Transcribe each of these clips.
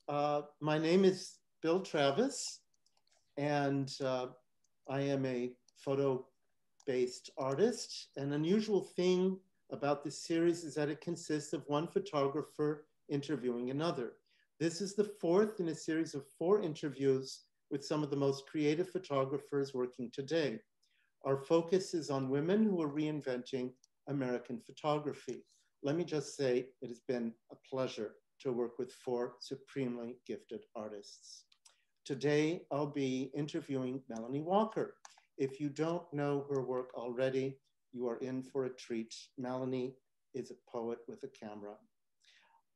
My name is Bill Travis, and I am a photo-based artist. An unusual thing about this series is that it consists of one photographer interviewing another. This is the fourth in a series of 4 interviews with some of the most creative photographers working today. Our focus is on women who are reinventing American photography. Let me just say, it has been a pleasure to work with 4 supremely gifted artists. Today, I'll be interviewing Melanie Walker. If you don't know her work already, you are in for a treat. Melanie is a poet with a camera.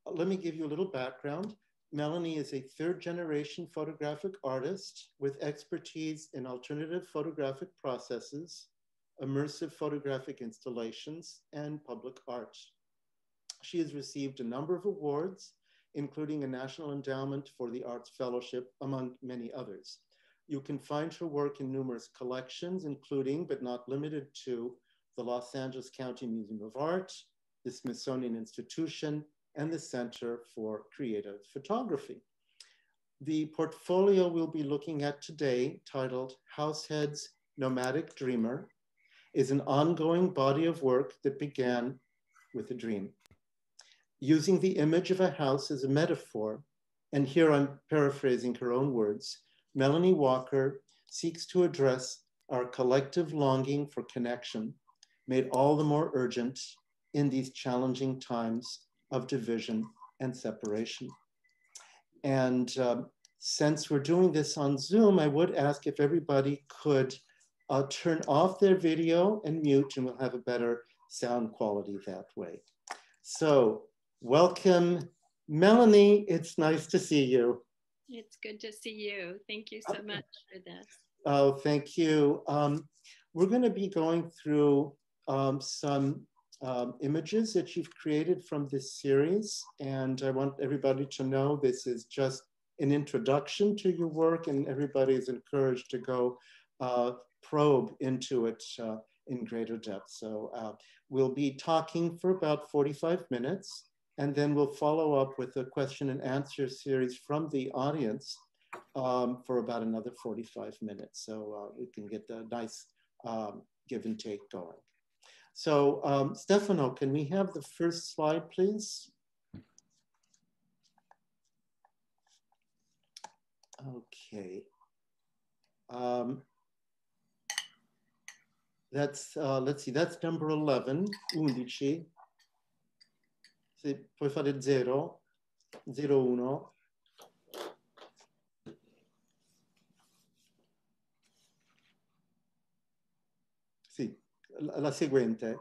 Let me give you a little background. Melanie is a 3rd-generation photographic artist with expertise in alternative photographic processes, immersive photographic installations, and public art. She has received a number of awards, including a National Endowment for the Arts Fellowship, among many others. You can find her work in numerous collections, including, but not limited to, the Los Angeles County Museum of Art, the Smithsonian Institution, and the Center for Creative Photography. The portfolio we'll be looking at today, titled Househeads, Nomadic Dreamer, is an ongoing body of work that began with a dream. Using the image of a house as a metaphor, and here I'm paraphrasing her own words, Melanie Walker seeks to address our collective longing for connection, made all the more urgent in these challenging times of division and separation. And since we're doing this on Zoom, I would ask if everybody could turn off their video and mute, and we'll have a better sound quality that way. So welcome, Melanie. It's nice to see you. It's good to see you. Thank you so much for this. Oh, thank you. We're going to be going through some images that you've created from this series. And I want everybody to know this is just an introduction to your work, and everybody is encouraged to go probe into it in greater depth. So we'll be talking for about 45 minutes, and then we'll follow up with a question and answer series from the audience for about another 45 minutes. So we can get a nice give and take going. So Stefano, can we have the first slide, please? Okay. That's, let's see, that's number 11, 11. Se puoi fare 0, 0, 1. Sì, la seguente.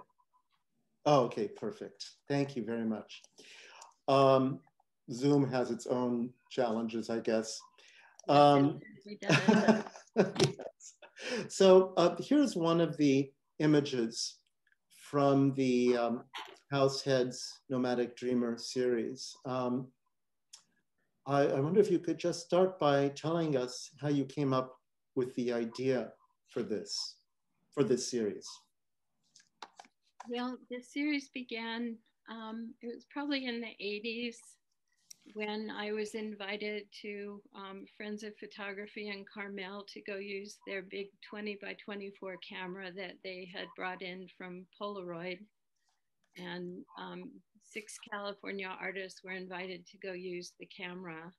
Oh, okay, perfect. Thank you very much. Zoom has its own challenges, I guess. Yes. So here's one of the images from the Househeads Nomadic Dreamer series. I wonder if you could just start by telling us how you came up with the idea for this series. Well, this series began, it was probably in the 80s when I was invited to Friends of Photography in Carmel to go use their big 20 by 24 camera that they had brought in from Polaroid. And 6 California artists were invited to go use the camera.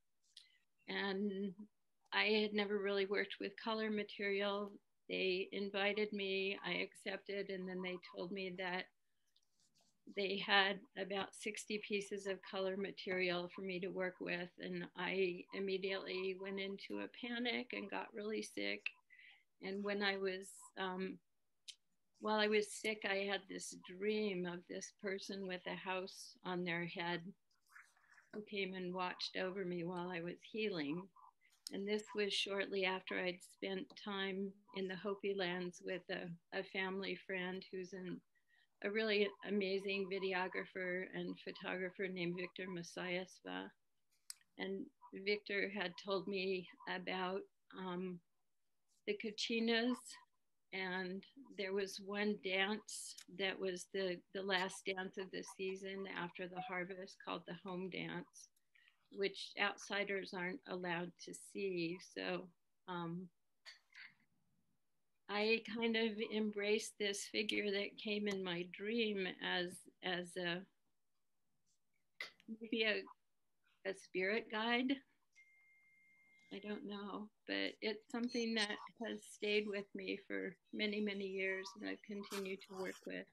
And I had never really worked with color material. They invited me, I accepted, and then they told me that they had about 60 pieces of color material for me to work with. And I immediately went into a panic and got really sick. And when I was, while I was sick, I had this dream of this person with a house on their head who came and watched over me while I was healing. And this was shortly after I'd spent time in the Hopi lands with a family friend who's a really amazing videographer and photographer named Victor Masayasva. And Victor had told me about the Kachinas, and there was one dance that was the last dance of the season after the harvest called the home dance. which outsiders aren't allowed to see. So I kind of embraced this figure that came in my dream as a maybe a spirit guide. I don't know, but it's something that has stayed with me for many, many years and I've continued to work with.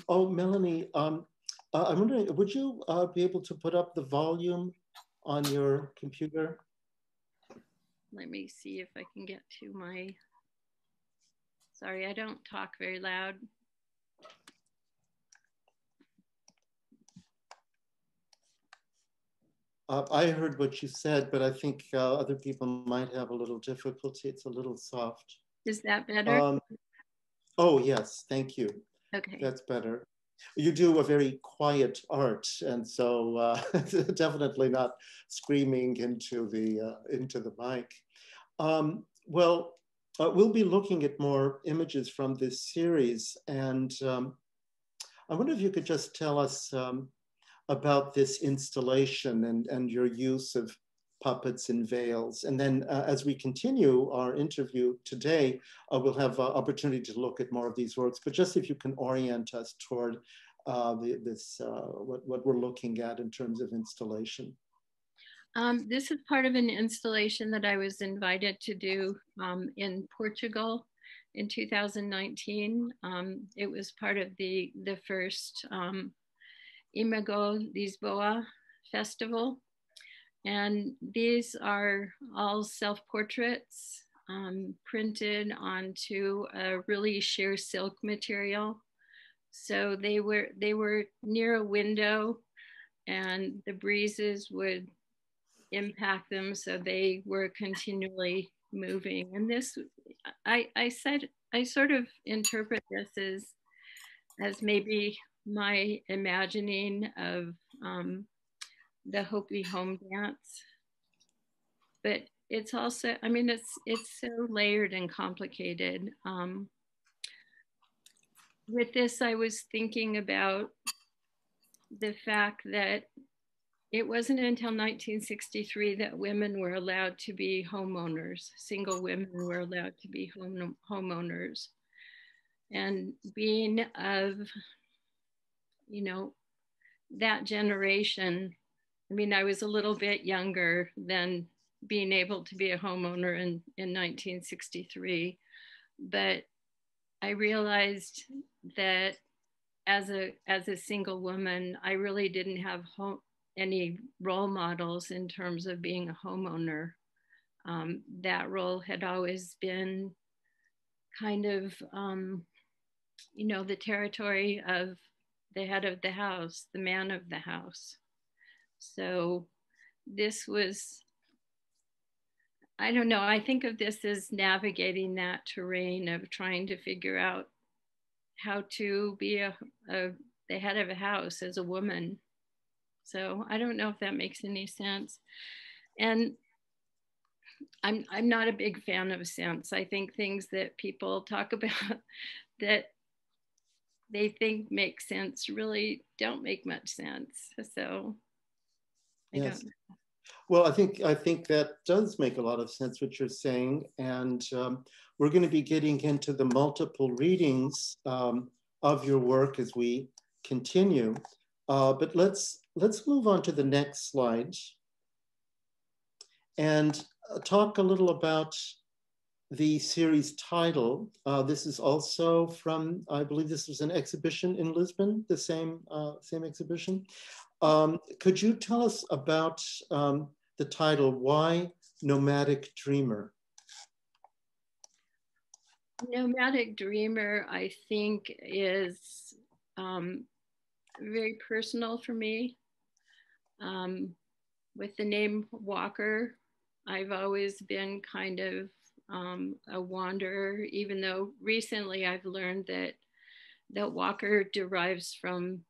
Oh, Melanie, I'm wondering, would you be able to put up the volume on your computer? Let me see if I can get to my, sorry, I don't talk very loud. I heard what you said, but I think other people might have a little difficulty. It's a little soft. Is that better? Oh, yes, thank you. Okay. That's better. You do a very quiet art, and so definitely not screaming into the mic. Well, we'll be looking at more images from this series, and I wonder if you could just tell us about this installation and your use of puppets and veils. And then as we continue our interview today, we'll have opportunity to look at more of these works, but just if you can orient us toward what we're looking at in terms of installation. This is part of an installation that I was invited to do in Portugal in 2019. It was part of the first Imago Lisboa festival. And these are all self-portraits printed onto a really sheer silk material. So they were near a window and the breezes would impact them, so they were continually moving. And this, I sort of interpret this as maybe my imagining of the Hopi home dance. But it's also, I mean, it's so layered and complicated. With this, I was thinking about the fact that it wasn't until 1963 that women were allowed to be homeowners. Single women were allowed to be homeowners. And being of, you know, that generation, I mean, I was a little bit younger than being able to be a homeowner in 1963, but I realized that as a single woman, I really didn't have any role models in terms of being a homeowner. That role had always been kind of, you know, the territory of the head of the house, the man of the house. So this was, I don't know, I think of this as navigating that terrain of trying to figure out how to be the head of a house as a woman. So I don't know if that makes any sense. And I'm not a big fan of sense. I think things that people talk about that they think make sense really don't make much sense. So I don't know. Well, I think that does make a lot of sense what you're saying, and we're going to be getting into the multiple readings of your work as we continue. But let's move on to the next slide and talk a little about the series title. This is also from, I believe this was an exhibition in Lisbon, the same exhibition. Could you tell us about the title, Why Nomadic Dreamer? Nomadic Dreamer, I think, is very personal for me. With the name Walker, I've always been kind of a wanderer, even though recently I've learned that Walker derives from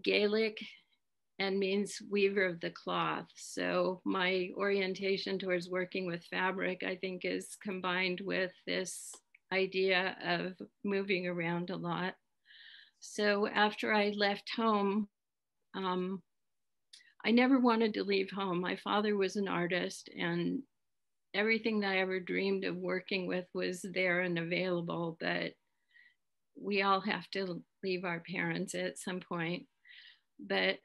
Gaelic and means weaver of the cloth. So my orientation towards working with fabric, I think, is combined with this idea of moving around a lot. So after I left home I never wanted to leave home. My father was an artist, and everything that I ever dreamed of working with was there and available, but we all have to leave our parents at some point. But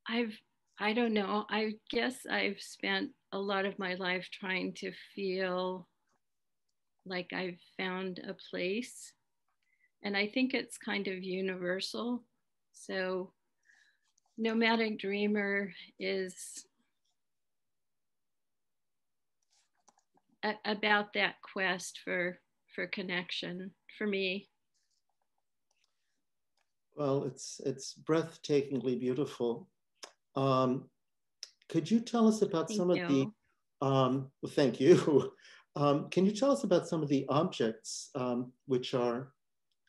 I don't know, I guess I've spent a lot of my life trying to feel like I've found a place. And I think it's kind of universal. So Nomadic Dreamer is about that quest for connection for me. Well, it's breathtakingly beautiful. Could you tell us about Thank some of the, you. well, thank you. Can you tell us about some of the objects which are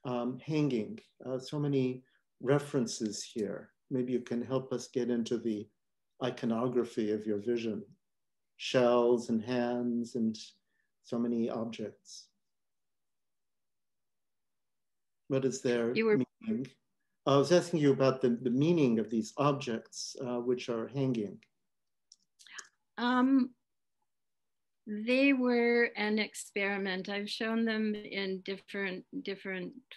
hanging? So many references here. Maybe you can help us get into the iconography of your vision. Shells and hands and so many objects. What is their meaning? I was asking you about the meaning of these objects which are hanging. They were an experiment. I've shown them in different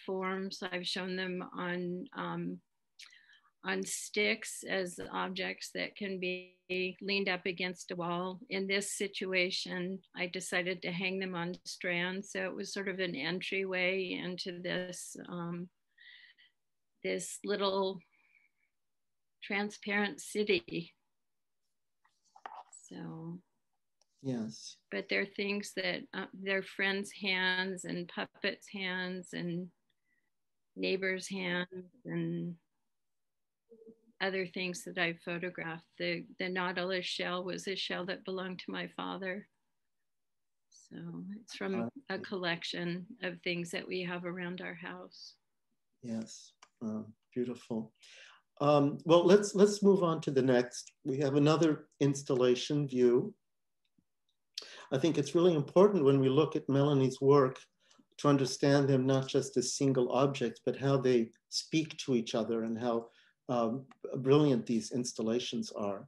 forms. I've shown them on sticks as objects that can be leaned up against a wall. In this situation, I decided to hang them on strands. So it was sort of an entryway into this, this little transparent city. So, yes. But they're things that they're friends' hands and puppets' hands and neighbors' hands and other things that I photographed. The Nautilus shell was a shell that belonged to my father. So it's from a collection of things that we have around our house. Yes, beautiful. Well, let's move on to the next. We have another installation view. I think it's really important when we look at Melanie's work to understand them not just as single objects, but how they speak to each other and how brilliant these installations are.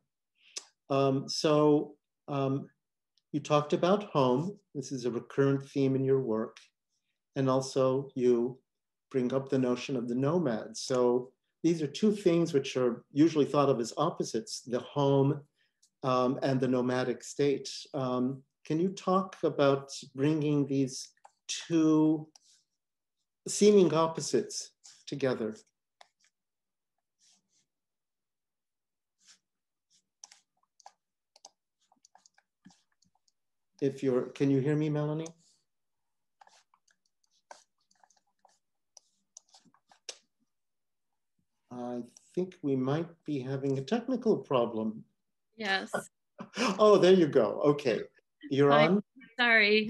You talked about home. This is a recurrent theme in your work. And also you bring up the notion of the nomad. So these are two things which are usually thought of as opposites, the home and the nomadic state. Can you talk about bringing these two seeming opposites together? Can you hear me, Melanie? I think we might be having a technical problem. Yes. Oh, there you go. Okay, you're on. Sorry,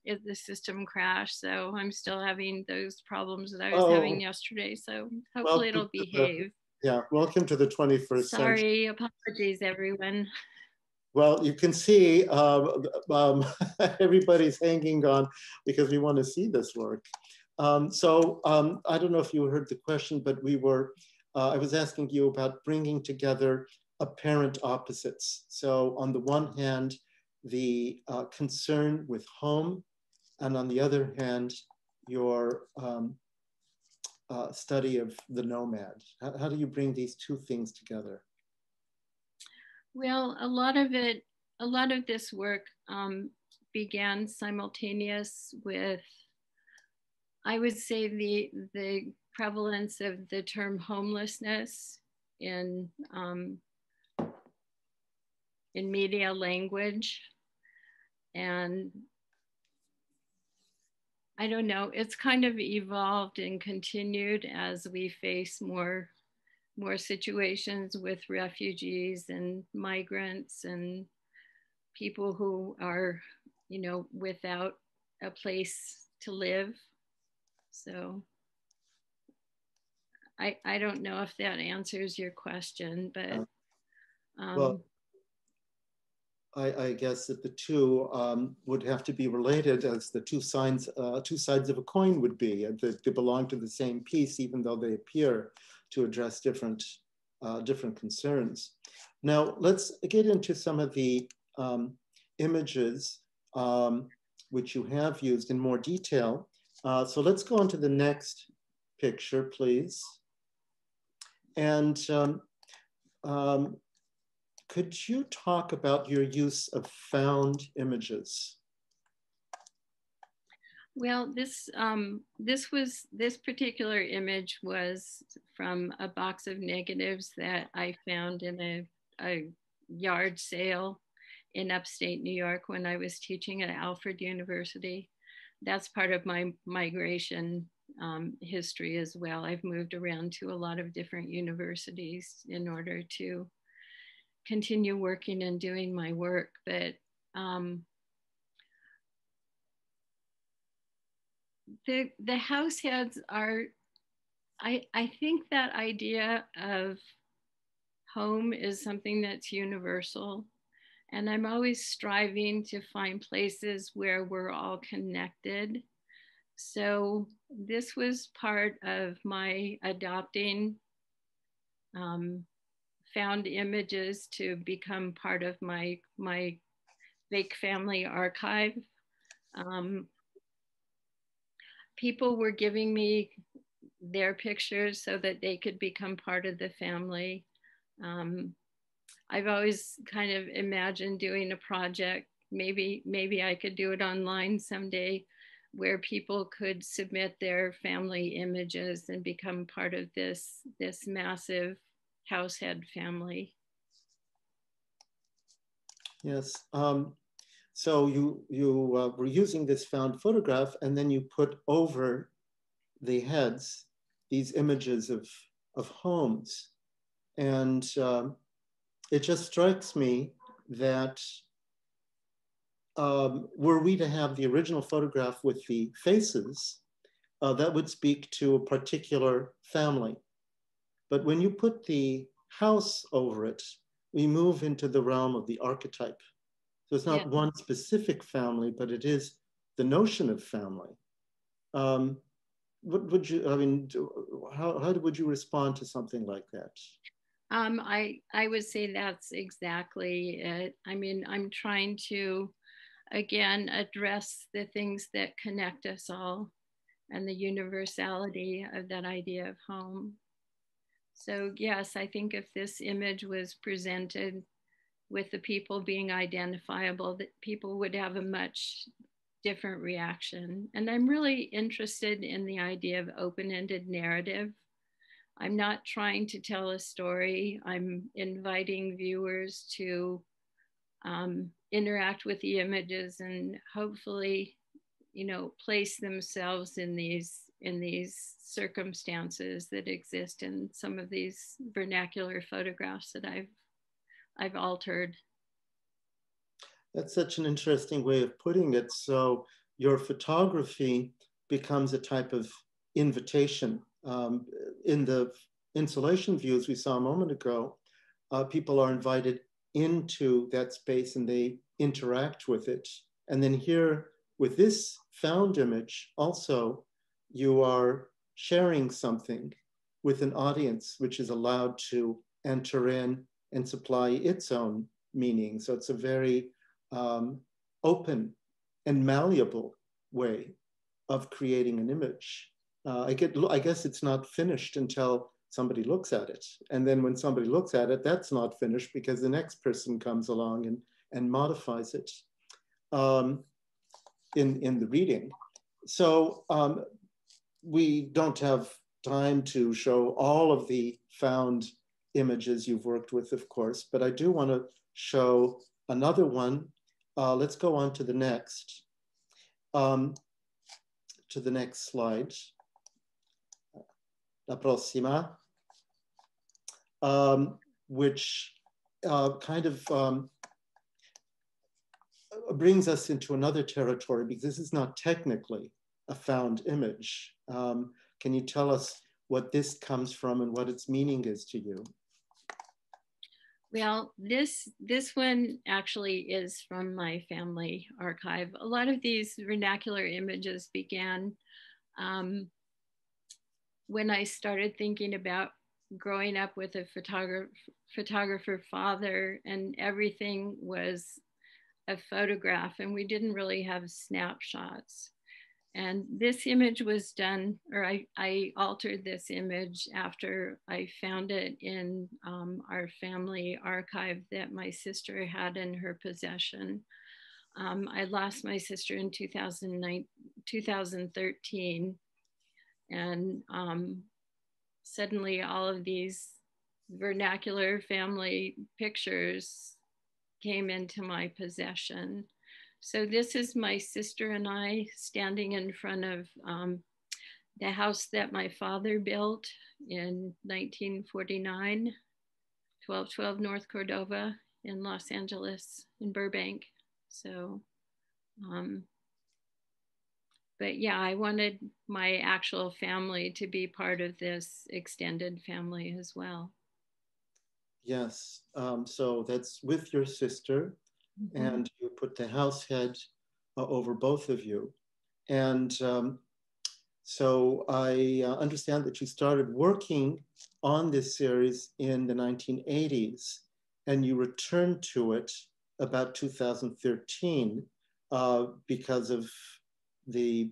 the system crashed, so I'm still having those problems that I was having yesterday. So hopefully it'll behave. Yeah, welcome to the 21st century. Sorry, apologies, everyone. Well, you can see everybody's hanging on because we want to see this work. I don't know if you heard the question, but I was asking you about bringing together apparent opposites. So on the one hand, the concern with home, and on the other hand, your study of the nomad. How do you bring these two things together? Well, a lot of this work began simultaneous with, I would say, the prevalence of the term homelessness in media language. And I don't know, it's kind of evolved and continued as we face more situations with refugees and migrants and people who are, without a place to live. So I don't know if that answers your question, but well, I guess that the two would have to be related as the two sides of a coin would be. They belong to the same piece, even though they appear to address different concerns. Now, let's get into some of the images which you have used in more detail. So let's go on to the next picture, please. And could you talk about your use of found images? Well, this particular image was from a box of negatives that I found in a yard sale in upstate New York when I was teaching at Alfred University. That's part of my migration history as well. I've moved around to a lot of different universities in order to continue working and doing my work. But the househeads are, I think that idea of home is something that's universal. And I'm always striving to find places where we're all connected. So this was part of my adopting found images to become part of my fake family archive. People were giving me their pictures so that they could become part of the family. I've always kind of imagined doing a project, maybe I could do it online someday, where people could submit their family images and become part of this massive househead family. Yes. So you were using this found photograph, and then you put over the heads these images of homes. And it just strikes me that were we to have the original photograph with the faces, that would speak to a particular family. But when you put the house over it, we move into the realm of the archetype. So it's not one specific family, but it is the notion of family. What would you, I mean, how would you respond to something like that? I would say that's exactly it. I mean, I'm trying to, again, address the things that connect us all and the universality of that idea of home. So yes, I think if this image was presented with the people being identifiable, that people would have a much different reaction. And I'm really interested in the idea of open-ended narrative. I'm not trying to tell a story. I'm inviting viewers to interact with the images and hopefully, you know, place themselves in these circumstances that exist in some of these vernacular photographs that I've altered. That's such an interesting way of putting it. So your photography becomes a type of invitation. In the installation views we saw a moment ago, people are invited into that space and they interact with it. And then here with this found image, also, you are sharing something with an audience which is allowed to enter in and supply its own meaning. So it's a very open and malleable way of creating an image. I guess it's not finished until somebody looks at it. And then when somebody looks at it, that's not finished because the next person comes along and modifies it in the reading. So we don't have time to show all of the found images you've worked with, of course, but I do want to show another one. Let's go on to the next slide. La próxima, which kind of brings us into another territory because this is not technically a found image. Can you tell us what this comes from and what its meaning is to you? Well, this one actually is from my family archive. A lot of these vernacular images began when I started thinking about growing up with a photographer father, and everything was a photograph, and we didn't really have snapshots. And this image was done, or I altered this image after I found it in our family archive that my sister had in her possession. I lost my sister in 2013, and suddenly all of these vernacular family pictures came into my possession. So this is my sister and I standing in front of the house that my father built in 1949, 1212 North Cordova in Los Angeles, in Burbank. So, but yeah, I wanted my actual family to be part of this extended family as well. Yes, so that's with your sister, and you put the house head over both of you. And so I understand that you started working on this series in the 1980s, and you returned to it about 2013 because of the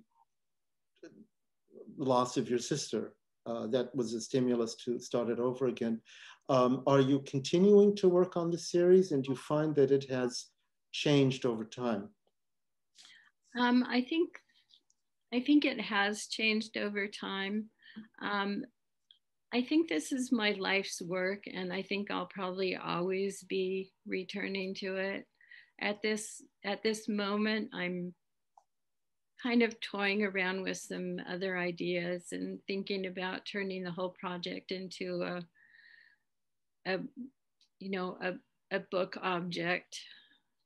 loss of your sister. That was a stimulus to start it over again. Are you continuing to work on the series, and do you find that it has changed over time? I think it has changed over time. I think this is my life's work, and I think I'll probably always be returning to it. At this moment, I'm kind of toying around with some other ideas and thinking about turning the whole project into a book object,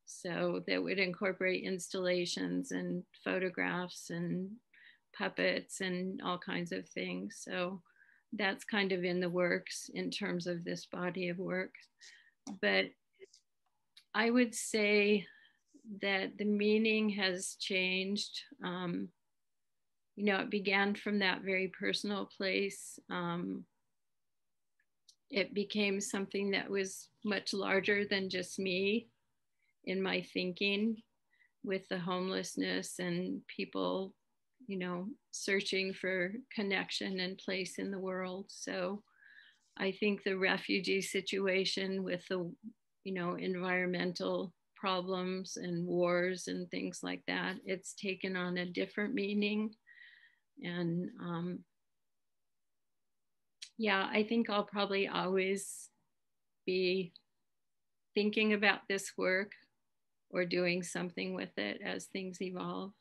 so that would incorporate installations and photographs and puppets and all kinds of things. So that's kind of in the works in terms of this body of work. But I would say that the meaning has changed. It began from that very personal place. It became something that was much larger than just me in my thinking, with the homelessness and people, searching for connection and place in the world. So I think the refugee situation with the, environmental problems and wars and things like that, it's taken on a different meaning. And yeah, I think I'll probably always be thinking about this work or doing something with it as things evolve.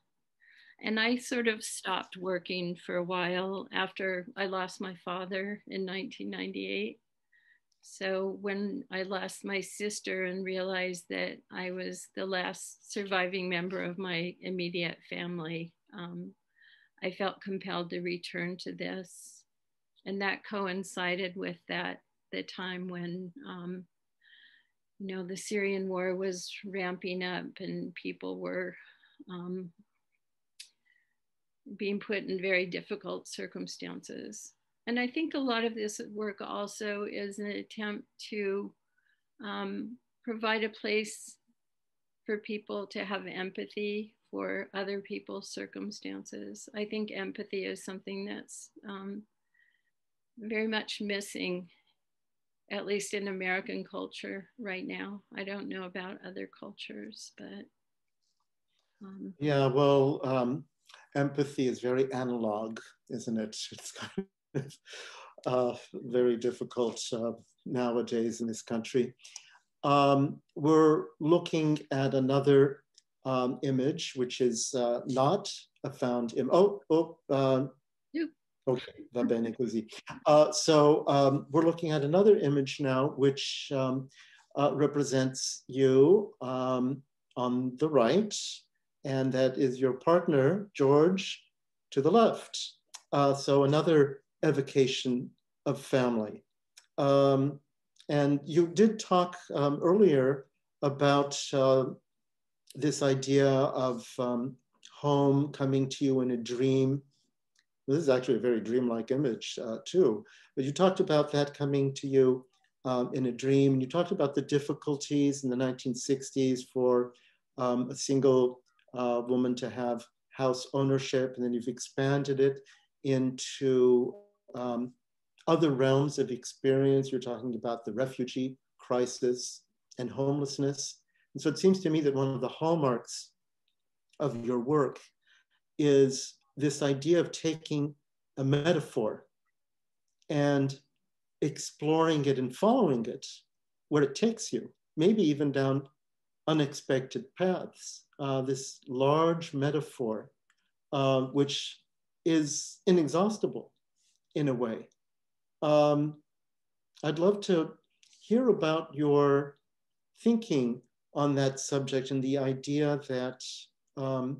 And I sort of stopped working for a while after I lost my father in 1998. So when I lost my sister and realized that I was the last surviving member of my immediate family, I felt compelled to return to this. And that coincided with the time when, the Syrian war was ramping up and people were being put in very difficult circumstances. And I think a lot of this work also is an attempt to provide a place for people to have empathy for other people's circumstances. I think empathy is something that's very much missing, at least in American culture right now. I don't know about other cultures, but. Yeah, well, empathy is very analog, isn't it? It's kind of very difficult nowadays in this country. We're looking at another image, which is not a found image. Okay, va bene così. So we're looking at another image now, which represents you on the right, and that is your partner, George, to the left. So another evocation of family. And you did talk earlier about this idea of home coming to you in a dream. This is actually a very dreamlike image too. But you talked about that coming to you in a dream. You talked about the difficulties in the 1960s for a single woman to have house ownership, and then you've expanded it into other realms of experience. You're talking about the refugee crisis and homelessness. And so it seems to me that one of the hallmarks of your work is this idea of taking a metaphor and exploring it and following it where it takes you, maybe even down unexpected paths. This large metaphor, which is inexhaustible in a way. I'd love to hear about your thinking on that subject and the idea that a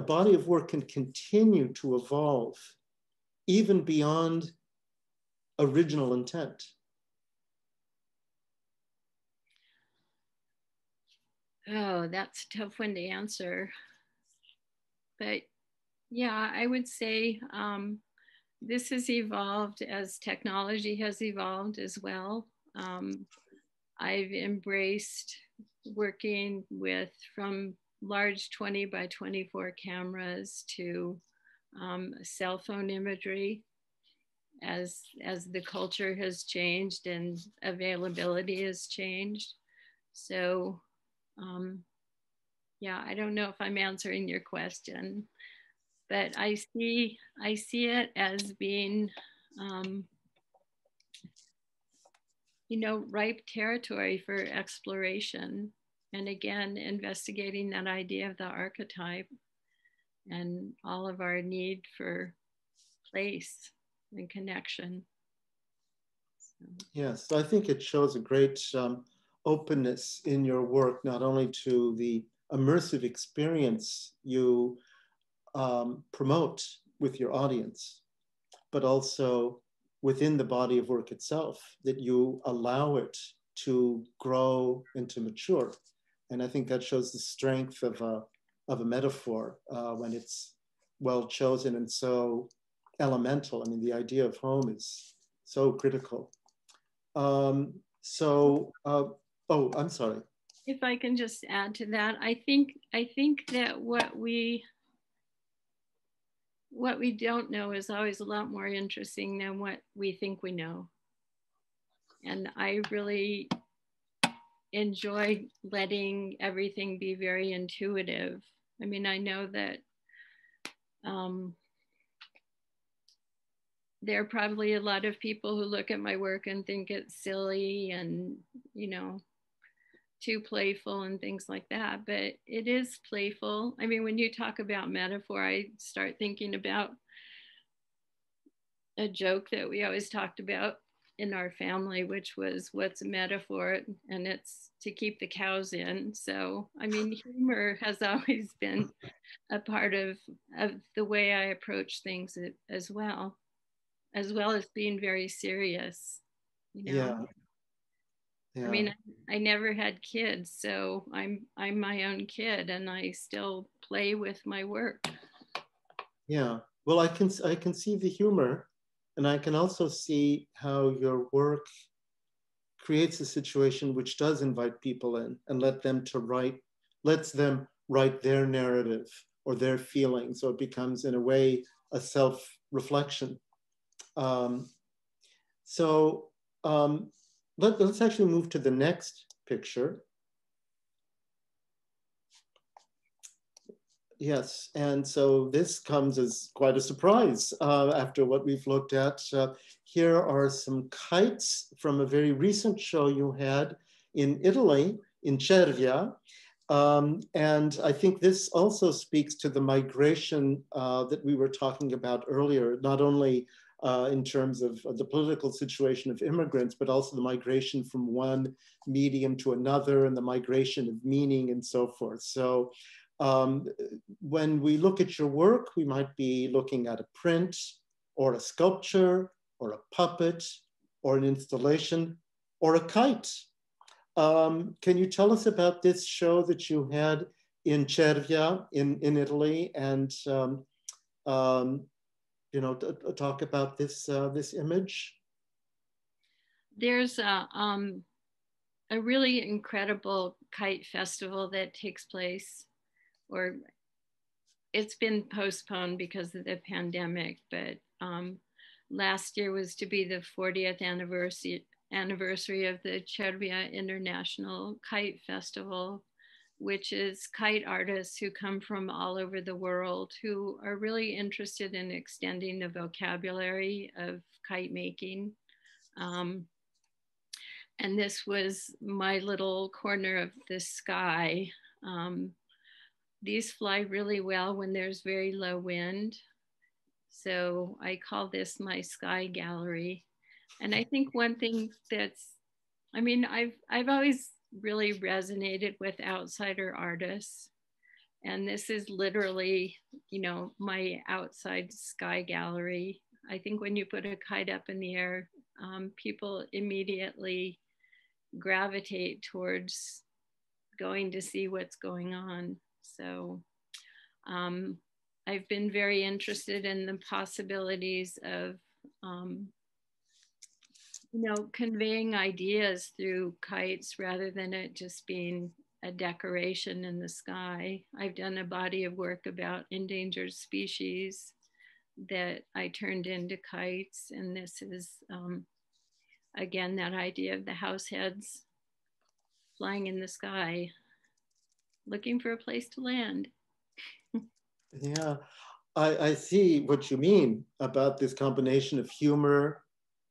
body of work can continue to evolve even beyond original intent. Oh, that's a tough one to answer. But yeah, I would say this has evolved as technology has evolved as well. I've embraced working with from large 20 by 24 cameras to cell phone imagery as the culture has changed and availability has changed. So yeah, I don't know if I'm answering your question, but I see it as being you know, ripe territory for exploration. And again, investigating that idea of the archetype and all of our need for place and connection. So. Yes, I think it shows a great openness in your work, not only to the immersive experience you promote with your audience, but also within the body of work itself, that you allow it to grow and to mature. And I think that shows the strength of a metaphor when it's well chosen and so elemental. I mean, the idea of home is so critical. Oh, I'm sorry. If I can just add to that, I think that what we don't know is always a lot more interesting than what we think we know. And I really enjoy letting everything be very intuitive. I mean, I know that there are probably a lot of people who look at my work and think it's silly and, you know, too playful and things like that, but it is playful. I mean, when you talk about metaphor, I start thinking about a joke that we always talked about in our family, which was what's a metaphor, and it's to keep the cows in. So, I mean, humor has always been a part of the way I approach things as well as being very serious, you know. Yeah. Yeah. I mean, I never had kids, so I'm my own kid, and I still play with my work. Yeah. Well, I can see the humor, and I can also see how your work creates a situation which does invite people in and lets them write their narrative or their feelings. So it becomes, in a way, a self-reflection. Let's actually move to the next picture. Yes, and so this comes as quite a surprise after what we've looked at. Here are some kites from a very recent show you had in Italy, in Cervia. And I think this also speaks to the migration that we were talking about earlier, not only in terms of the political situation of immigrants, but also the migration from one medium to another and the migration of meaning and so forth. So when we look at your work, we might be looking at a print or a sculpture or a puppet or an installation or a kite. Can you tell us about this show that you had in Cervia in Italy, and you know, talk about this this image? There's a really incredible kite festival that takes place, or it's been postponed because of the pandemic, but last year was to be the 40th anniversary of the Cervia International Kite Festival, which is kite artists who come from all over the world who are really interested in extending the vocabulary of kite making. And this was my little corner of the sky. These fly really well when there's very low wind. So I call this my sky gallery. And I think one thing that's, I mean, I've always really resonated with outsider artists. And this is literally, you know, my outside sky gallery. I think when you put a kite up in the air, people immediately gravitate towards going to see what's going on. So I've been very interested in the possibilities of, you know, conveying ideas through kites rather than it just being a decoration in the sky. I've done a body of work about endangered species that I turned into kites, and this is again that idea of the househeads flying in the sky, looking for a place to land. Yeah, I see what you mean about this combination of humor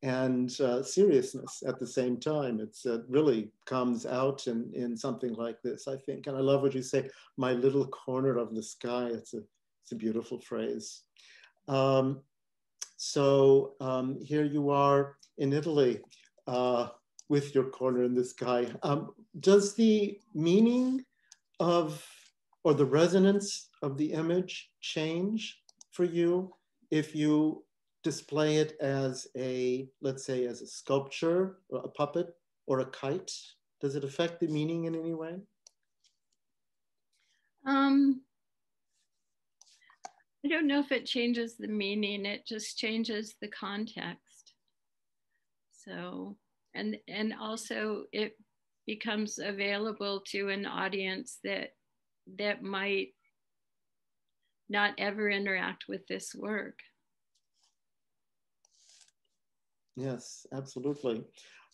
and seriousness at the same time. It's really comes out in something like this, I think. And I love what you say, my little corner of the sky. It's a beautiful phrase. Here you are in Italy with your corner in the sky. Does the meaning of, or the resonance of the image change for you if you display it as a, let's say, as a sculpture, or a puppet, or a kite? Does it affect the meaning in any way? I don't know if it changes the meaning, it just changes the context. So, and also it becomes available to an audience that might not ever interact with this work. Yes, absolutely.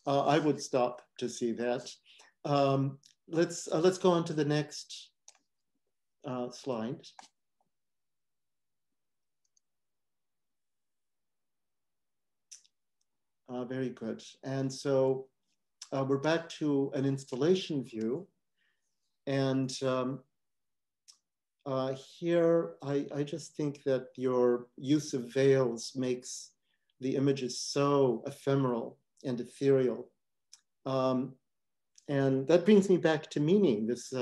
I would stop to see that. Let's go on to the next slide. Very good. And so we're back to an installation view. And here, I just think that your use of veils makes the images so ephemeral and ethereal. And that brings me back to meaning, this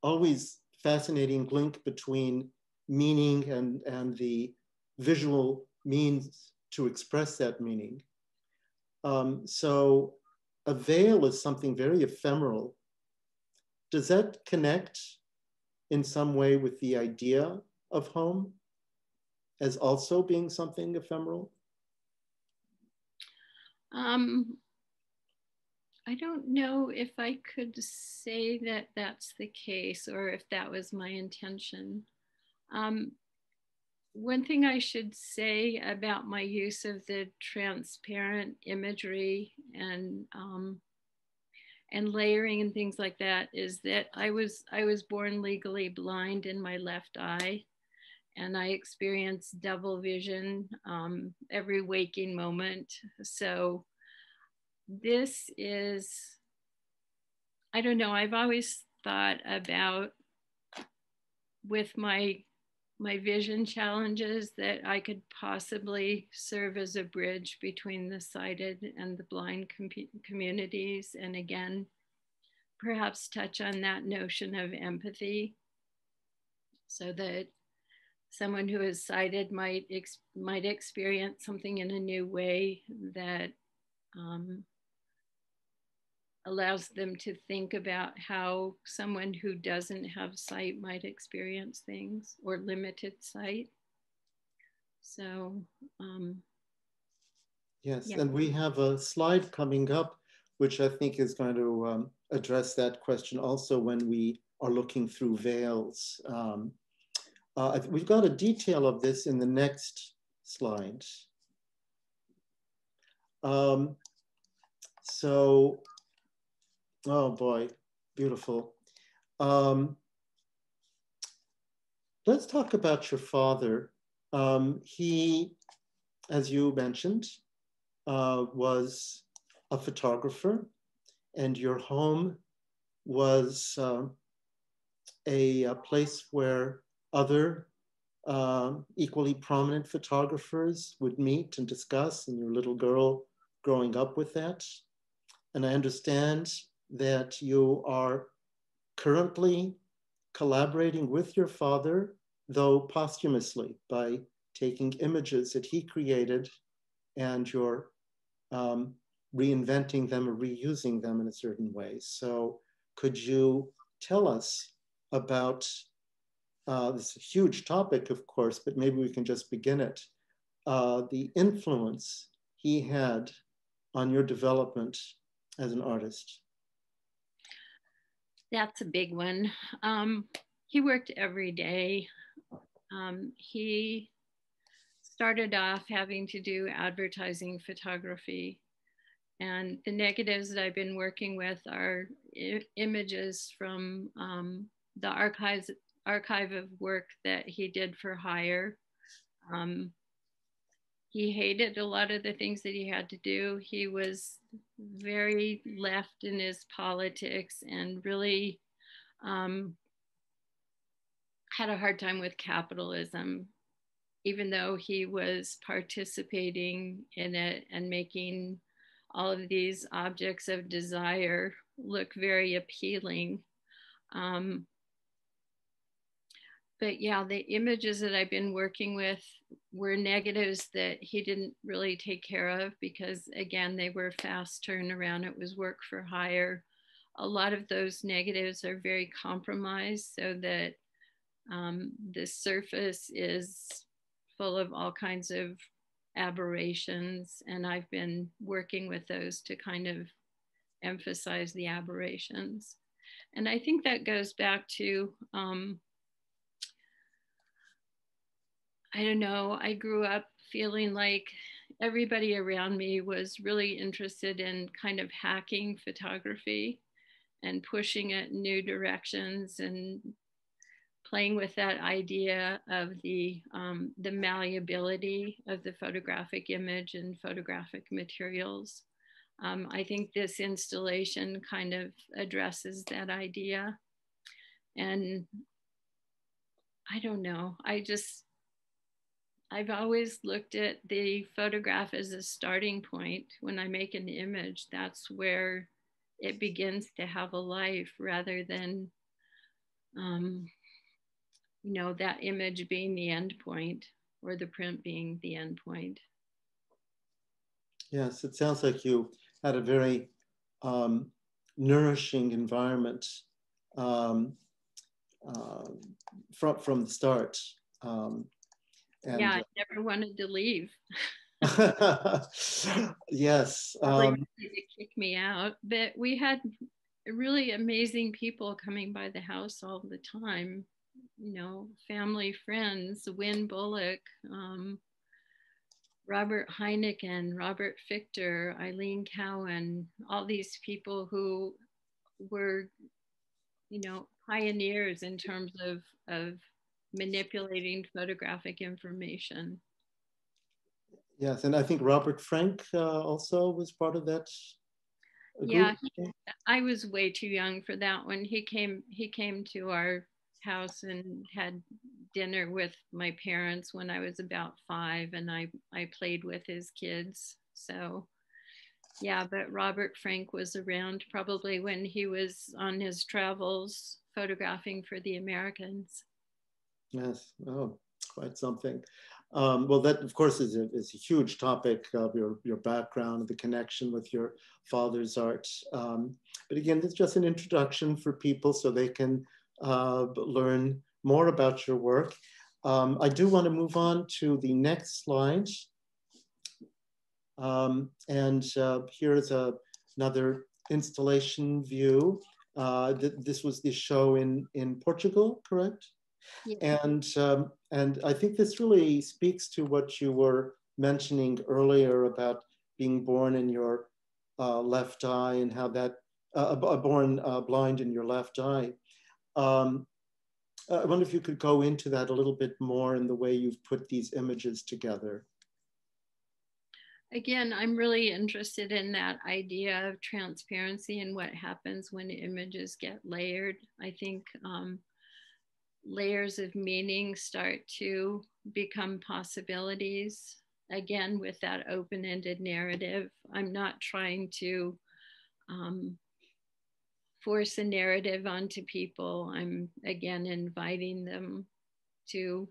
always fascinating link between meaning and the visual means to express that meaning. So a veil is something very ephemeral. Does that connect in some way with the idea of home as also being something ephemeral? I don't know if I could say that that's the case or if that was my intention. One thing I should say about my use of the transparent imagery and layering and things like that is that I was born legally blind in my left eye, and I experienced double vision every waking moment. So this is, I don't know, I've always thought about with my vision challenges that I could possibly serve as a bridge between the sighted and the blind communities. And again, perhaps touch on that notion of empathy so that someone who is sighted might experience something in a new way that allows them to think about how someone who doesn't have sight might experience things, or limited sight. So, yes, yeah. and we have a slide coming up, which I think is going to address that question also when we are looking through veils. We've got a detail of this in the next slide. So, oh boy, beautiful. Let's talk about your father. He, as you mentioned, was a photographer, and your home was a place where other equally prominent photographers would meet and discuss, and your little girl growing up with that. And I understand that you are currently collaborating with your father, though posthumously, by taking images that he created and you're reinventing them or reusing them in a certain way. So could you tell us about this huge topic, of course, but maybe we can just begin it, the influence he had on your development as an artist? That's a big one. He worked every day. He started off having to do advertising photography. And the negatives that I've been working with are images from the archive of work that he did for hire. He hated a lot of the things that he had to do. He was very left in his politics and really had a hard time with capitalism, even though he was participating in it and making all of these objects of desire look very appealing. But yeah, the images that I've been working with were negatives that he didn't really take care of because, again, they were fast turnaround. It was work for hire. A lot of those negatives are very compromised so that the surface is full of all kinds of aberrations. And I've been working with those to kind of emphasize the aberrations. And I think that goes back to, I don't know, I grew up feeling like everybody around me was really interested in kind of hacking photography and pushing it in new directions and playing with that idea of the malleability of the photographic image and photographic materials. I think this installation kind of addresses that idea. And I don't know, I've always looked at the photograph as a starting point. When I make an image, that's where it begins to have a life rather than, you know, that image being the end point or the print being the end point. Yes, it sounds like you had a very nourishing environment from the start. Yeah, I never wanted to leave. Yes. Probably to kick me out, but we had really amazing people coming by the house all the time. You know, family, friends, Wynn Bullock, Robert Heineken, Robert Fichter, Eileen Cowan, all these people who were, you know, pioneers in terms of manipulating photographic information. Yes, and I think Robert Frank also was part of that group. Yeah, I was way too young for that one. He came to our house and had dinner with my parents when I was about 5, and I played with his kids. So yeah, but Robert Frank was around probably when he was on his travels photographing for the Americans. Yes. Oh, quite something. Well, that of course is a huge topic of your background, the connection with your father's art. But again, it's just an introduction for people so they can learn more about your work. I do want to move on to the next slide. Here's another installation view. This was the show in Portugal, correct? Yeah. And I think this really speaks to what you were mentioning earlier about being born in your left eye and how that, born blind in your left eye. I wonder if you could go into that a little bit more in the way you've put these images together. Again, I'm really interested in that idea of transparency and what happens when images get layered. I think layers of meaning start to become possibilities. Again, with that open-ended narrative, I'm not trying to force a narrative onto people. I'm, again, inviting them to,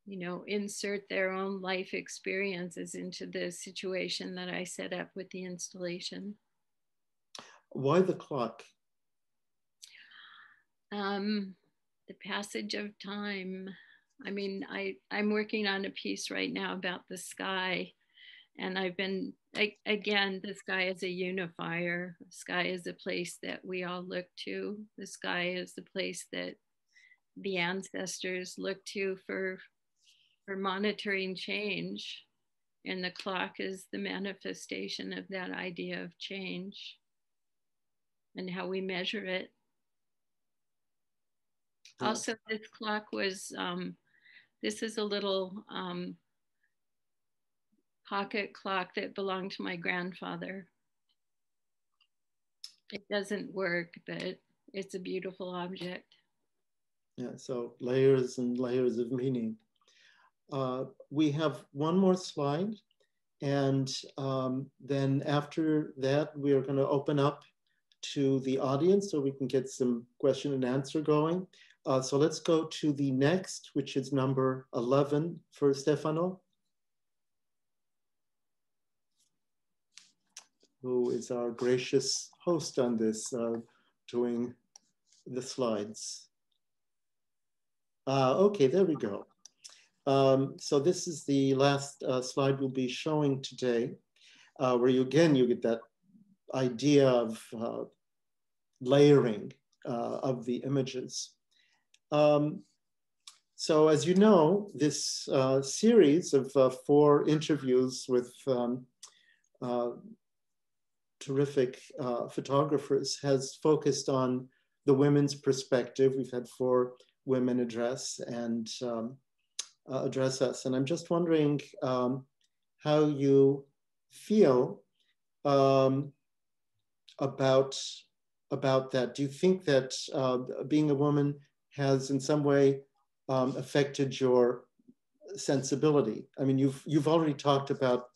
you know, insert their own life experiences into the situation that I set up with the installation. Why the clock? The passage of time. I mean, I'm working on a piece right now about the sky. And I've been, again, the sky is a unifier. The sky is a place that we all look to. The sky is the place that the ancestors look to for monitoring change. And the clock is the manifestation of that idea of change and how we measure it. Also, this clock was, this is a little pocket clock that belonged to my grandfather. It doesn't work, but it's a beautiful object. Yeah, so layers and layers of meaning. We have one more slide, and then after that, we are going to open up to the audience so we can get some question and answer going. So let's go to the next, which is number 11 for Stefano, who is our gracious host on this, doing the slides. Okay, there we go. So this is the last slide we'll be showing today, where you get that idea of layering of the images. So as you know, this series of 4 interviews with terrific photographers has focused on the women's perspective. We've had 4 women address us. And I'm just wondering how you feel about that. Do you think that being a woman has in some way affected your sensibility? I mean, you've already talked about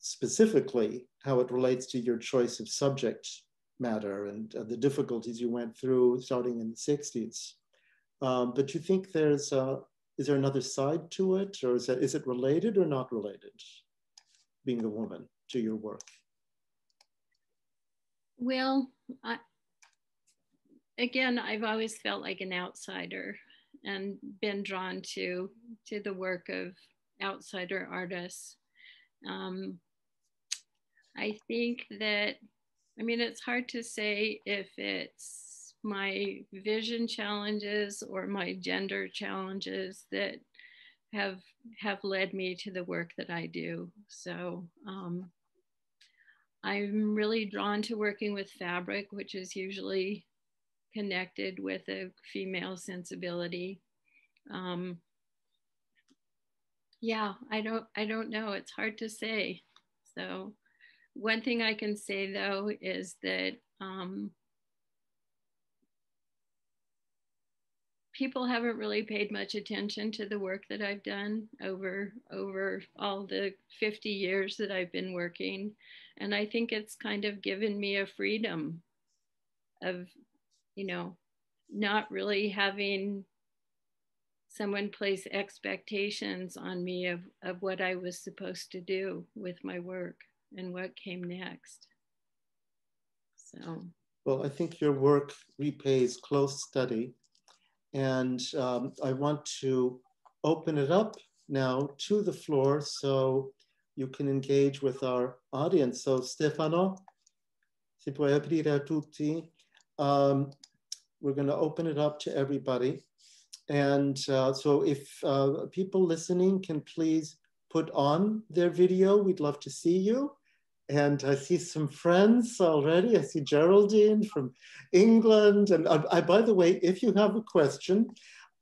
specifically how it relates to your choice of subject matter and the difficulties you went through starting in the 60s. But do you think is there another side to it, or is it related or not related, being a woman, to your work? Well, again, I've always felt like an outsider and been drawn to the work of outsider artists. I think that, I mean, it's hard to say if it's my vision challenges or my gender challenges that have led me to the work that I do. So I'm really drawn to working with fabric, which is usually connected with a female sensibility. Yeah, I don't know. It's hard to say. So one thing I can say though is that people haven't really paid much attention to the work that I've done over all the 50 years that I've been working. And I think it's kind of given me a freedom of, you know, not really having someone placed expectations on me of what I was supposed to do with my work and what came next. So. Well, I think your work repays close study. And I want to open it up now to the floor so you can engage with our audience. So Stefano, si puoi aprire a tutti. We're going to open it up to everybody. And so if people listening can please put on their video, we'd love to see you. And I see some friends already. I see Geraldine from England. And by the way, if you have a question,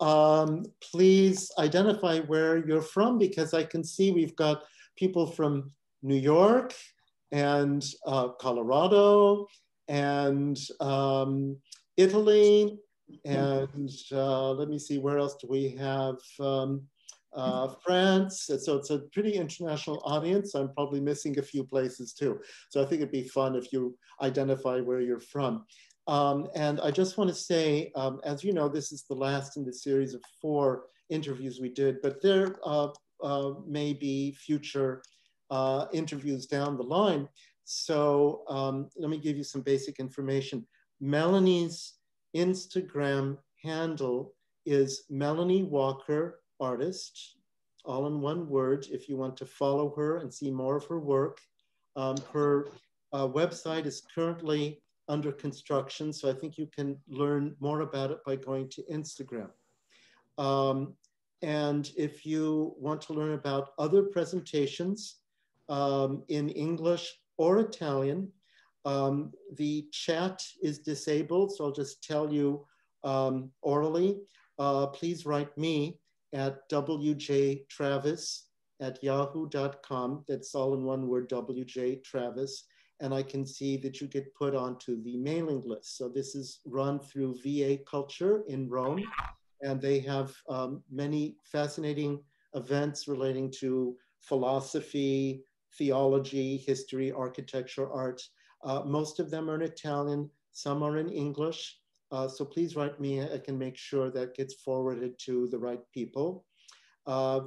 please identify where you're from, because I can see we've got people from New York and Colorado and Italy. And let me see, where else do we have? France. So it's a pretty international audience. I'm probably missing a few places too. So I think it'd be fun if you identify where you're from. And I just want to say, as you know, this is the last in the series of 4 interviews we did, but there may be future interviews down the line. So let me give you some basic information. Melanie's Instagram handle is Melanie Walker Artist, all in one word, if you want to follow her and see more of her work. Her website is currently under construction, so I think you can learn more about it by going to Instagram. And if you want to learn about other presentations in English or Italian, the chat is disabled, so I'll just tell you orally. Please write me at wjtravis@yahoo.com. That's all in one word, wjtravis. And I can see that you get put onto the mailing list. So this is run through VA Culture in Rome. And they have many fascinating events relating to philosophy, theology, history, architecture, art. Most of them are in Italian, some are in English. So please write me, I can make sure that gets forwarded to the right people.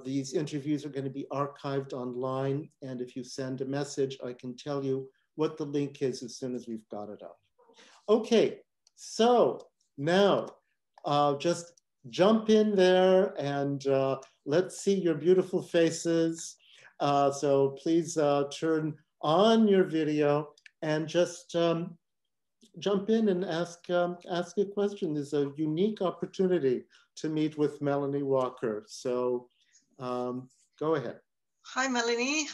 These interviews are going to be archived online, and if you send a message, I can tell you what the link is as soon as we've got it up. Okay, so now just jump in there and let's see your beautiful faces. So please turn on your video and just jump in and ask a question. There's a unique opportunity to meet with Melanie Walker. So go ahead. Hi, Melanie.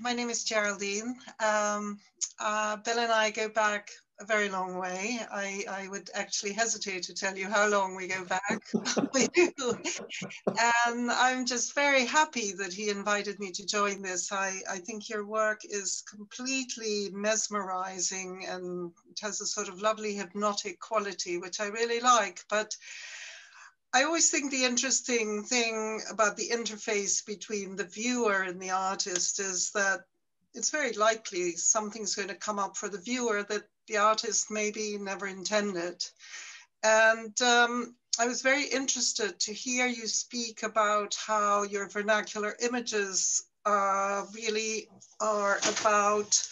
My name is Geraldine. Bill and I go back a very long way. I would actually hesitate to tell you how long we go back. We do. And I'm just very happy that he invited me to join this. I think your work is completely mesmerizing and it has a sort of lovely hypnotic quality, which I really like. But I always think the interesting thing about the interface between the viewer and the artist is that it's very likely something's going to come up for the viewer that the artist maybe never intended. And I was very interested to hear you speak about how your vernacular images really are about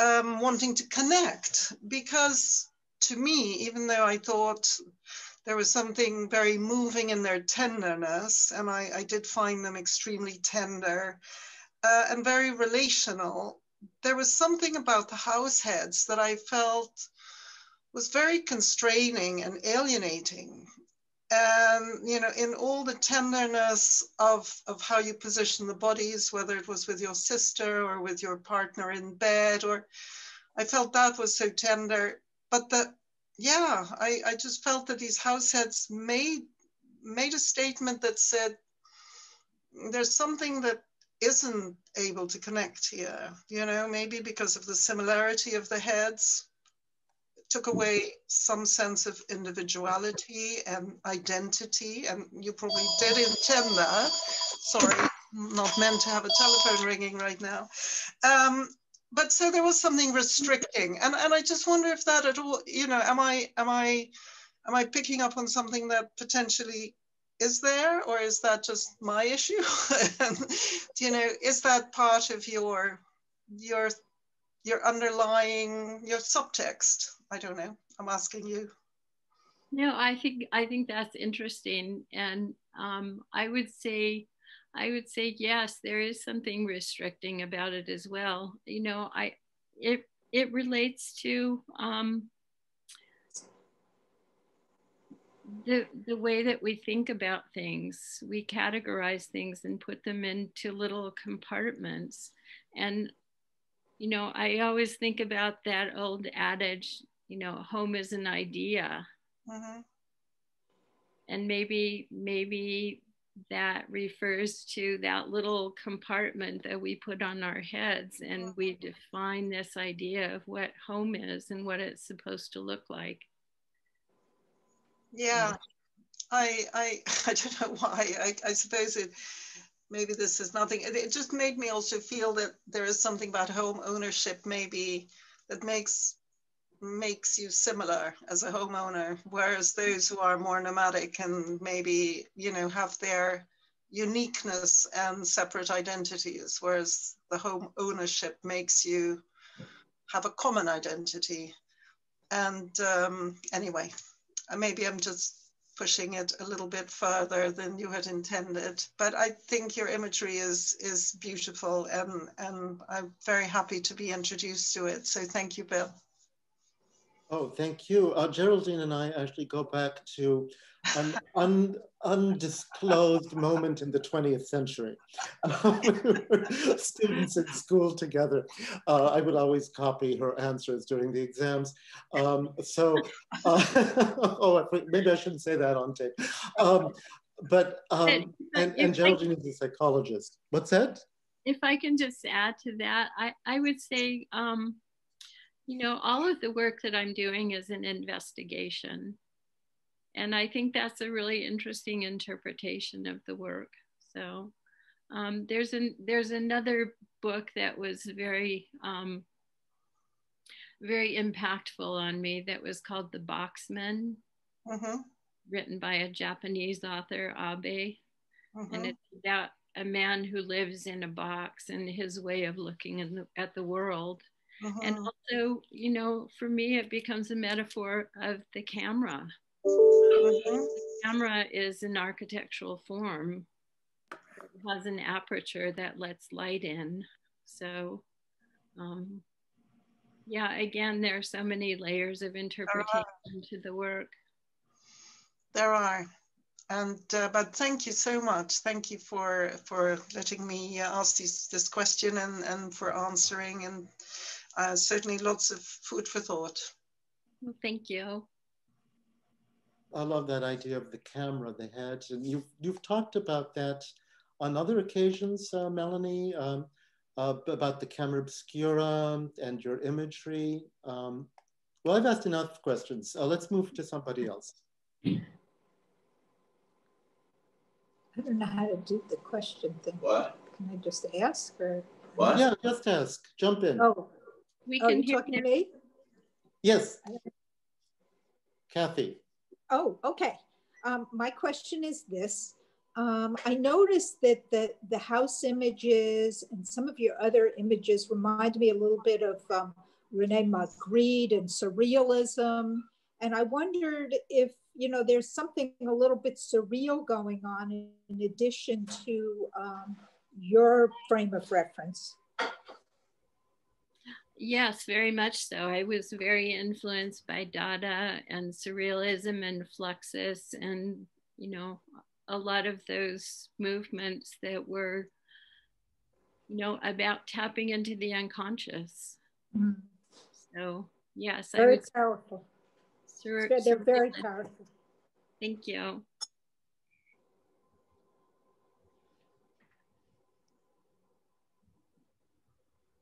wanting to connect. Because to me, even though I thought there was something very moving in their tenderness, and I did find them extremely tender and very relational, there was something about the Househeads that I felt was very constraining and alienating. And, you know, in all the tenderness of how you position the bodies, whether it was with your sister or with your partner in bed, or I felt that was so tender. But yeah, I just felt that these Househeads made a statement that said, there's something that isn't able to connect here, you know, maybe because of the similarity of the heads. It took away some sense of individuality and identity, and you probably did intend that. Sorry, not meant to have a telephone ringing right now. But so there was something restricting, and I just wonder if that at all, you know, am I picking up on something that potentially is there, or is that just my issue? You know, is that part of your underlying, your subtext? I don't know. I'm asking you. No, I think that's interesting, and I would say yes, there is something restricting about it as well. You know, it relates to the way that we think about things. We categorize things and put them into little compartments. And, you know, I always think about that old adage, you know, home is an idea. Mm-hmm. And maybe that refers to that little compartment that we put on our heads, and we define this idea of what home is and what it's supposed to look like. Yeah, I don't know why. I suppose maybe this is nothing. It just made me also feel that there is something about home ownership maybe that makes you similar as a homeowner, whereas those who are more nomadic and maybe, you know, have their uniqueness and separate identities, whereas the home ownership makes you have a common identity. And anyway, maybe I'm just pushing it a little bit further than you had intended, but I think your imagery is beautiful, and I'm very happy to be introduced to it. So thank you, Bill. Oh, thank you. Geraldine and I actually go back to an undisclosed moment in the 20th century. We were students in school together. I would always copy her answers during the exams. Oh, maybe I shouldn't say that on tape. And Geraldine is a psychologist. What's that? If I can just add to that, I would say, you know, all of the work that I'm doing is an investigation. And I think that's a really interesting interpretation of the work. So there's another book that was very, very impactful on me that was called The Boxman, written by a Japanese author, Abe. And it's about a man who lives in a box and his way of looking at the world. And also, you know, for me, it becomes a metaphor of the camera. The camera is an architectural form. It has an aperture that lets light in. So, yeah, again, there are so many layers of interpretation to the work. There are. And but thank you so much. Thank you for letting me ask this question and for answering, and certainly lots of food for thought. Well, thank you. I love that idea of the camera they had, and you've talked about that on other occasions, Melanie, about the camera obscura and your imagery. Well, I've asked enough questions. Let's move to somebody else. I don't know how to do the question thing. What? Can I just ask, or? What? Yeah, just ask. Jump in. Oh, we can you talking to me? Yes. Kathy. Oh, okay. My question is this. I noticed that the house images and some of your other images remind me a little bit of Rene Magritte and surrealism. And I wondered if, you know, there's something a little bit surreal going on in addition to your frame of reference. Yes, very much so. I was very influenced by Dada and surrealism and Fluxus, and, you know, a lot of those movements that were, you know, about tapping into the unconscious. Mm. So, yes. Very powerful. They're very powerful. Thank you.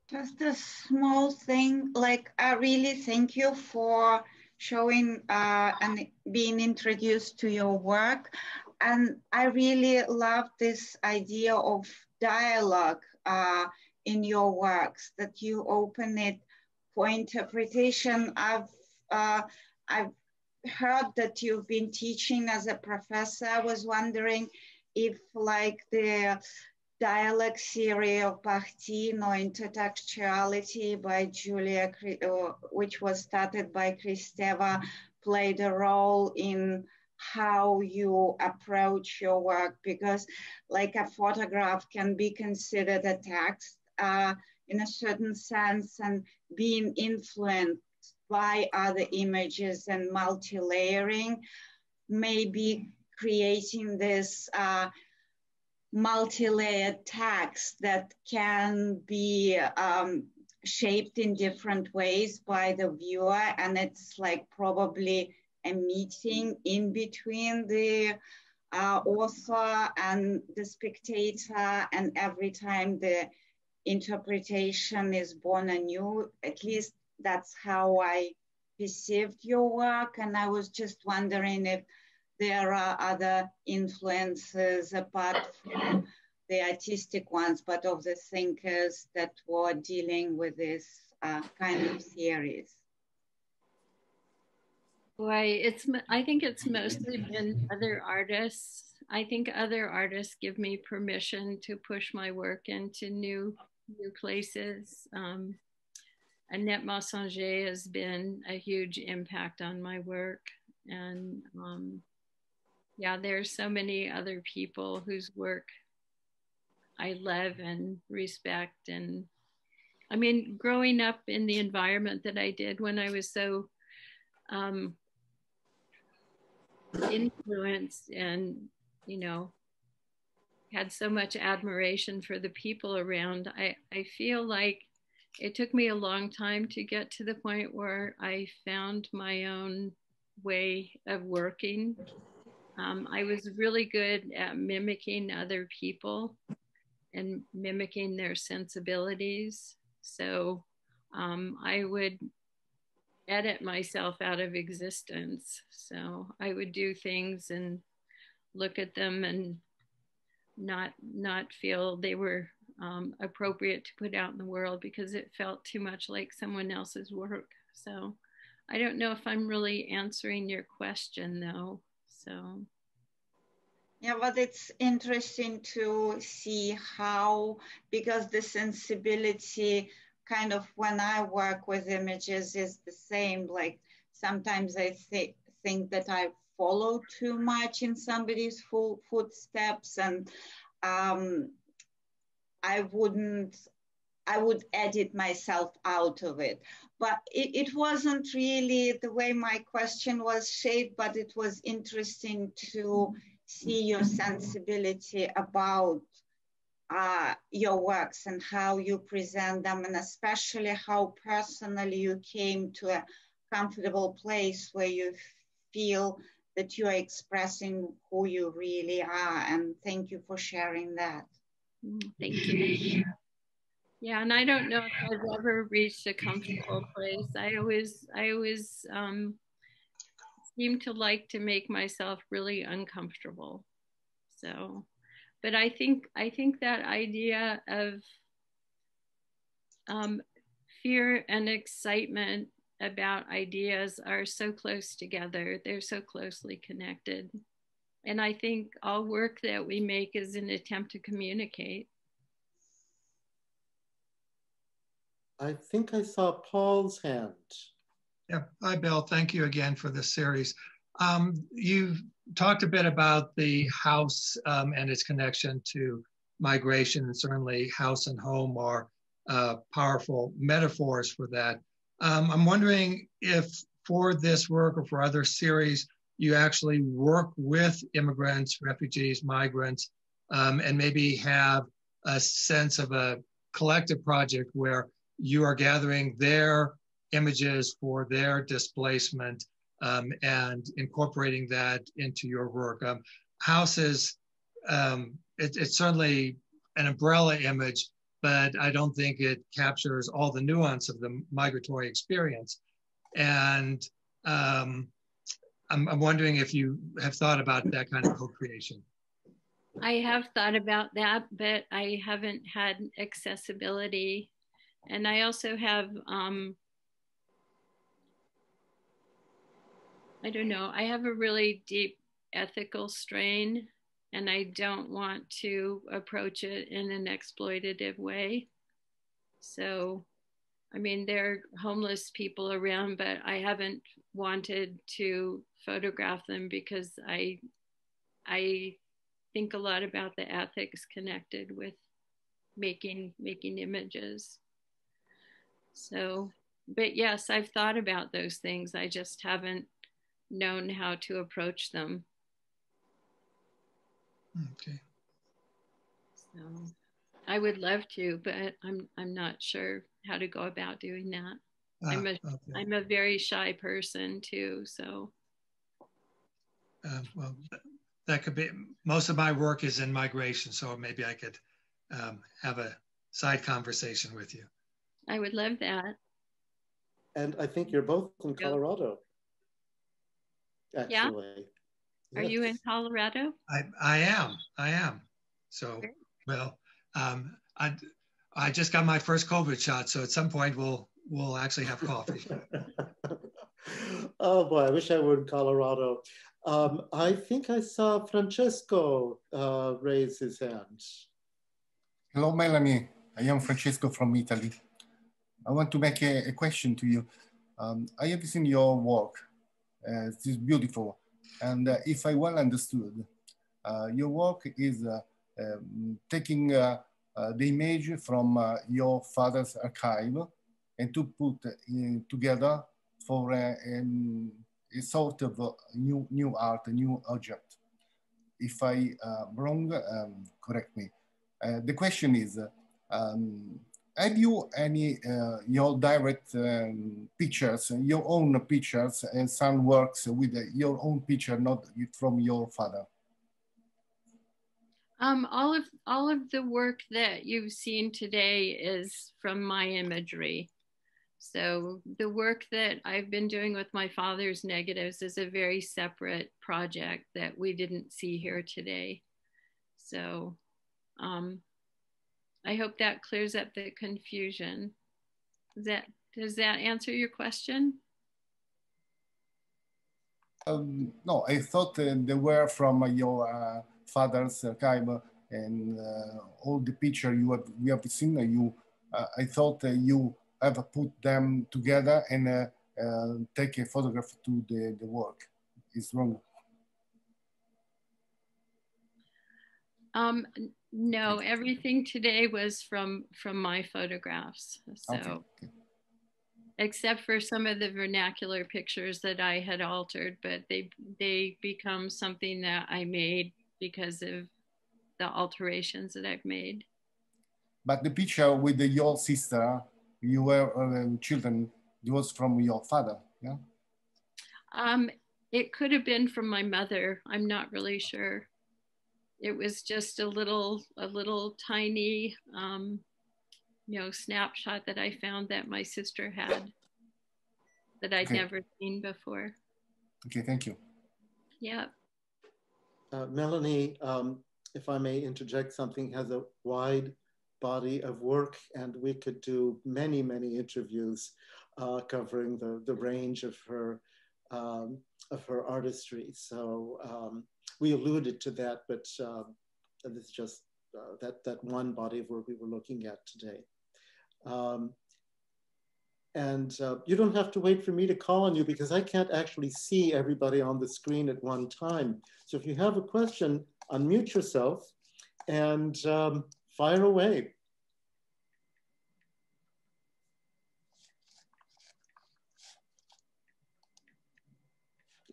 Just a small thing, like I really thank you for showing and being introduced to your work. And I really love this idea of dialogue in your works, that you open it for interpretation. I've heard that you've been teaching as a professor. I was wondering if like the dialogue series of Bakhtin or Intertextuality by Julia, which was started by Kristeva, played a role in how you approach your work, because like a photograph can be considered a text in a certain sense, and being influenced by other images and multi-layering, maybe creating this multi-layered text that can be shaped in different ways by the viewer. And it's like probably a meeting in between the author and the spectator, and every time the interpretation is born anew. At least that's how I perceived your work. And I was just wondering if there are other influences apart from the artistic ones, but of the thinkers that were dealing with this kind of series. Boy, I think it's mostly been other artists. I think other artists give me permission to push my work into new places. Annette Massanger has been a huge impact on my work. And yeah, there's so many other people whose work I love and respect. And I mean, growing up in the environment that I did when I was so influenced and, you know, had so much admiration for the people around, I feel like it took me a long time to get to the point where I found my own way of working. I was really good at mimicking other people and mimicking their sensibilities. So I would edit myself out of existence. So I would do things and look at them and not feel they were appropriate to put out in the world because it felt too much like someone else's work. So I don't know if I'm really answering your question though. So yeah, but it's interesting to see how, because the sensibility kind of when I work with images is the same. Like sometimes I think that I follow too much in somebody's footsteps, and I would edit myself out of it. But it wasn't really the way my question was shaped, but it was interesting to see your sensibility about your works and how you present them, and especially how personally you came to a comfortable place where you feel that you are expressing who you really are. And thank you for sharing that. Thank you. Yeah, and I don't know if I've ever reached a comfortable place. I always seem to like to make myself really uncomfortable. So, but I think that idea of fear and excitement about ideas are so close together. They're so closely connected. And I think all work that we make is an attempt to communicate. I think I saw Paul's hand. Yeah, hi, Bill. Thank you again for this series. You've talked a bit about the house and its connection to migration, and certainly house and home are powerful metaphors for that. I'm wondering if for this work or for other series, you actually work with immigrants, refugees, migrants, and maybe have a sense of a collective project where you are gathering their images for their displacement and incorporating that into your work. Houses, it's certainly an umbrella image, but I don't think it captures all the nuance of the migratory experience. And I'm wondering if you have thought about that kind of co-creation. I have thought about that, but I haven't had accessibility. And I also have I don't know. I have a really deep ethical strain, and I don't want to approach it in an exploitative way. So, I mean, there are homeless people around, but I haven't wanted to photograph them because I think a lot about the ethics connected with making images. So, but yes, I've thought about those things. I just haven't known how to approach them. Okay. So I would love to, but I'm not sure how to go about doing that. I'm a very shy person too, so. Well, that could be, most of my work is in migration, so maybe I could have a side conversation with you. I would love that. And I think you're both in Colorado, actually. Yeah? Are you in Colorado? I am. So, well, I just got my first COVID shot, so at some point we'll actually have coffee. Oh boy, I wish I were in Colorado. I think I saw Francesco raise his hand. Hello, Melanie. I am Francesco from Italy. I want to make a question to you. I have seen your work. It is beautiful. And if I well understood, your work is taking the image from your father's archive and to put together for a sort of new art, a new object. If I wrong, correct me. The question is, have you any your direct pictures, your own pictures, and some works with your own picture, not from your father? All of the work that you've seen today is from my imagery. So the work that I've been doing with my father's negatives is a very separate project that we didn't see here today. So I hope that clears up the confusion. Does that answer your question? No, I thought they were from your father's archive and all the picture you have seen. I thought you have put them together and take a photograph to the work. It's wrong. No, everything today was from my photographs. So, okay. Except for some of the vernacular pictures that I had altered, but they become something that I made because of the alterations that I've made. But the picture with your sister, you were children, it was from your father, yeah? It could have been from my mother. I'm not really sure. It was just a little tiny, snapshot that I found that my sister had that I'd never seen before. Okay, thank you. Yeah. Melanie, if I may interject something, has a wide body of work, and we could do many interviews covering the range of her artistry. So we alluded to that, but this is just that one body of work we were looking at today. And you don't have to wait for me to call on you because I can't actually see everybody on the screen at one time. So if you have a question, unmute yourself and fire away.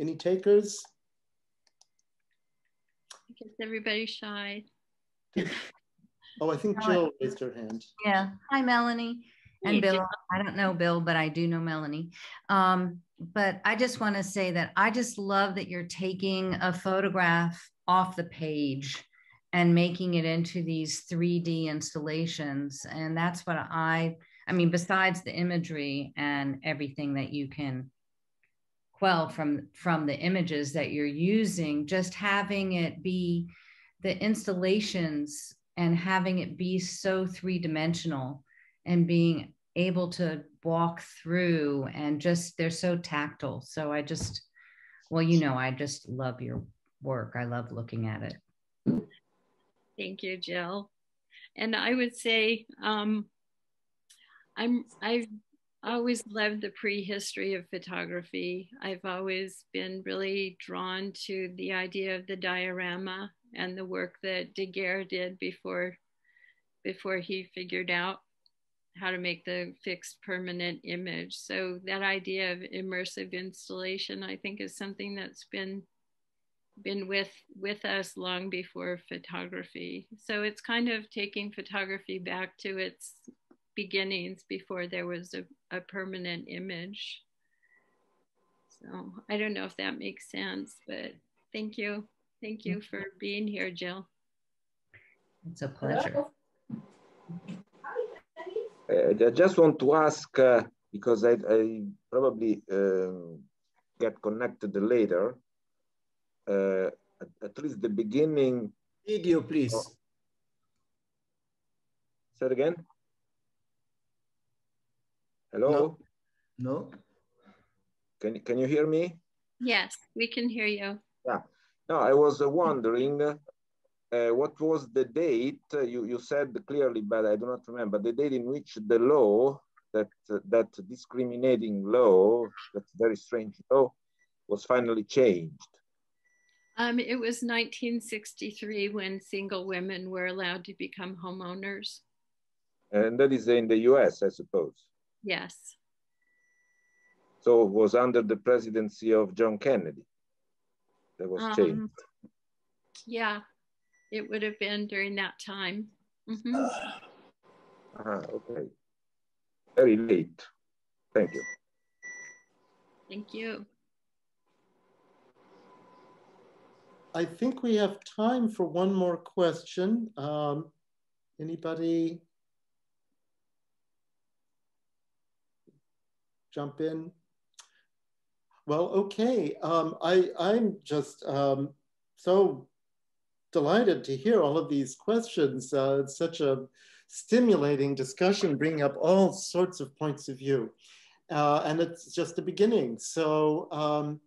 Any takers? I guess everybody's shy. Oh, I think Jill raised her hand. Yeah. Hi, Melanie and Bill. I don't know Bill, but I do know Melanie. But I just want to say that I just love that you're taking a photograph off the page and making it into these 3D installations. And that's what I mean, besides the imagery and everything that you can quell from the images that you're using, just having it be the installations and having it be so three-dimensional and being able to walk through and just, they're so tactile. So well, you know, I just love your work. I love looking at it. Thank you, Jill. And I would say I've always loved the prehistory of photography. I've always been really drawn to the idea of the diorama and the work that Daguerre did before he figured out how to make the fixed permanent image. So that idea of immersive installation, I think, is something that's been with us long before photography. So it's kind of taking photography back to its beginnings before there was a permanent image. So I don't know if that makes sense, but thank you. Thank you for being here, Jill. It's a pleasure. I just want to ask, because I probably get connected later, at least the beginning. Video, please. Oh. Say it again. Hello? No. Can you hear me? Yes, we can hear you. Yeah. No, I was wondering, what was the date? You said clearly, but I do not remember the date in which the law, that discriminating law, that very strange law, was finally changed. It was 1963 when single women were allowed to become homeowners. And that is in the US, I suppose. Yes. So it was under the presidency of John Kennedy that was changed. Yeah, it would have been during that time. Mm-hmm. Okay. Very late. Thank you. Thank you. I think we have time for one more question. Anybody jump in? Well, okay. I'm just so delighted to hear all of these questions. It's such a stimulating discussion, bringing up all sorts of points of view. And it's just the beginning. So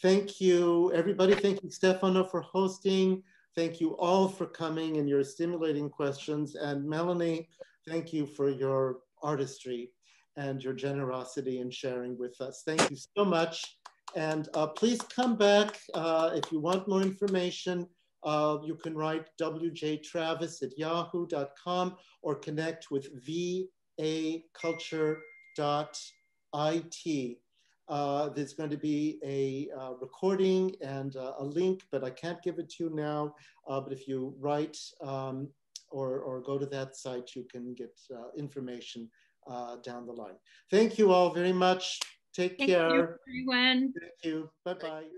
thank you, everybody. Thank you, Stefano, for hosting. Thank you all for coming and your stimulating questions. And Melanie, thank you for your artistry and your generosity in sharing with us. Thank you so much. And please come back if you want more information. You can write wjtravis@yahoo.com or connect with vaculture.it. There's going to be a recording and a link, but I can't give it to you now. But if you write or go to that site, you can get information down the line. Thank you all very much. Take care. Thank you, everyone. Thank you. Bye-bye.